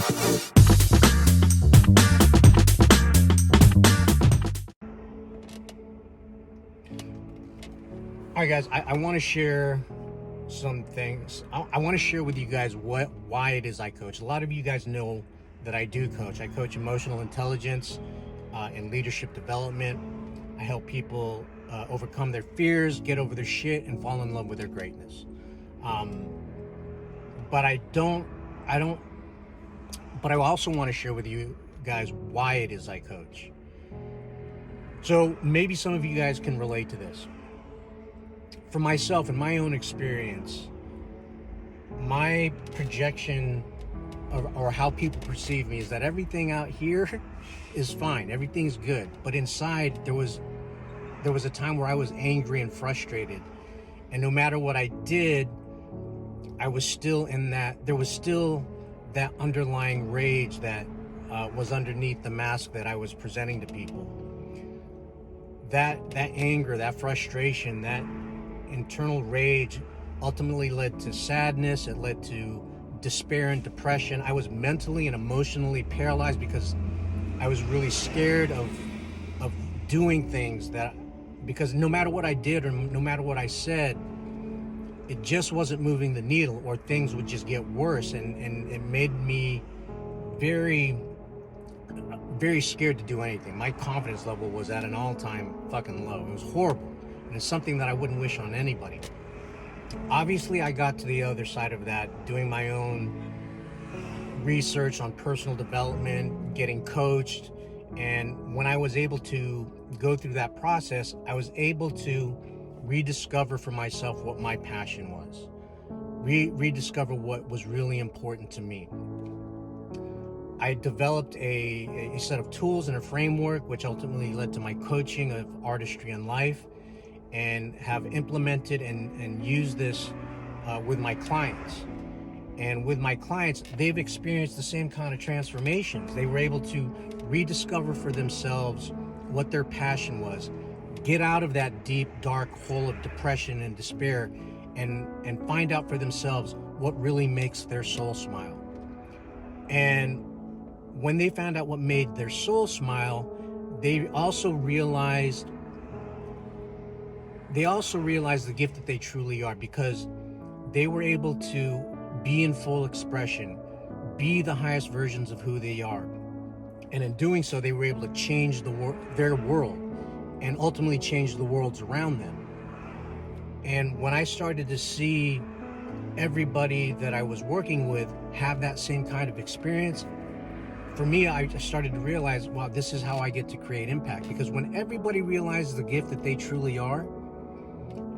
All right, guys, I want to share some things. I want to share with you guys why it is I coach. A lot of you guys know that I do coach. I coach emotional intelligence and leadership development. I help people overcome their fears, get over their shit, and fall in love with their greatness. But I also want to share with you guys why it is I coach. So maybe some of you guys can relate to this. For myself, in my own experience, my projection or how people perceive me is that everything out here is fine, everything's good, but inside there was a time where I was angry and frustrated, and no matter what I did, I was still in that, there was still that underlying rage that was underneath the mask that I was presenting to people. That anger, that frustration, that internal rage ultimately led to sadness. It led to despair and depression. I was mentally and emotionally paralyzed because I was really scared of doing things because no matter what I did or no matter what I said, it just wasn't moving the needle, or things would just get worse, and it made me very, very scared to do anything. My confidence level was at an all-time fucking low. It was horrible. And it's something that I wouldn't wish on anybody. Obviously, I got to the other side of that, doing my own research on personal development, getting coached. And when I was able to go through that process, I was able to rediscover for myself what my passion was, rediscover what was really important to me. I developed a set of tools and a framework, which ultimately led to my coaching of artistry and life, and have implemented and used this with my clients. And with my clients, they've experienced the same kind of transformations. They were able to rediscover for themselves what their passion was, get out of that deep, dark hole of depression and despair, and find out for themselves what really makes their soul smile. And when they found out what made their soul smile, they also realized the gift that they truly are, because they were able to be in full expression, be the highest versions of who they are. And in doing so, they were able to change their world and ultimately change the worlds around them. And when I started to see everybody that I was working with have that same kind of experience, for me, I started to realize, wow, this is how I get to create impact. Because when everybody realizes the gift that they truly are,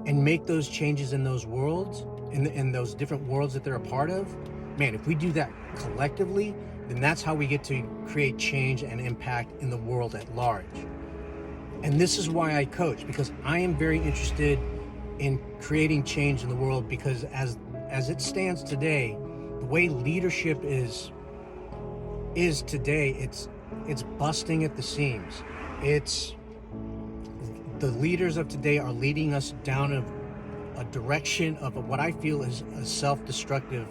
and make those changes in those worlds, in those different worlds that they're a part of, man, if we do that collectively, then that's how we get to create change and impact in the world at large. And this is why I coach, because I am very interested in creating change in the world, because as it stands today, the way leadership is today, it's busting at the seams. The leaders of today are leading us down a direction of what I feel is a self-destructive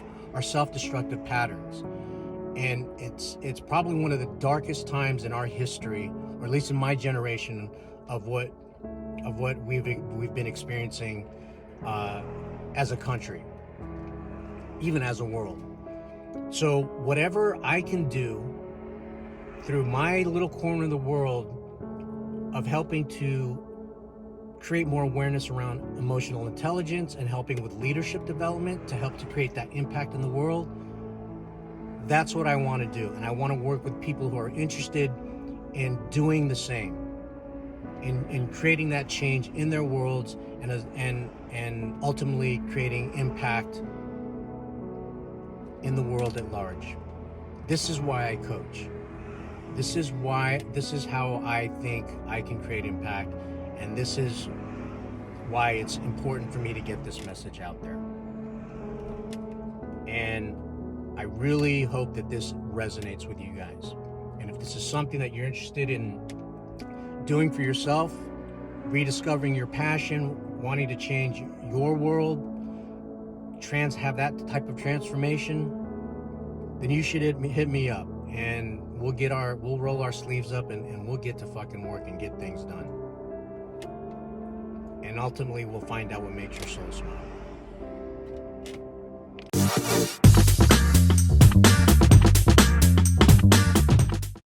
patterns. And it's probably one of the darkest times in our history, or at least in my generation, of what we've been experiencing as a country, even as a world. So whatever I can do through my little corner of the world of helping to create more awareness around emotional intelligence and helping with leadership development to help to create that impact in the world, that's what I want to do. And I want to work with people who are interested in doing the same, in creating that change in their worlds, and ultimately creating impact in the world at large. This is why I coach. This is how I think I can create impact. And this is why it's important for me to get this message out there. And I really hope that this resonates with you guys. And if this is something that you're interested in doing for yourself, rediscovering your passion, wanting to change your world, have that type of transformation, then you should hit me up, and we'll roll our sleeves up, and we'll get to fucking work and get things done. And ultimately, we'll find out what makes your soul smile.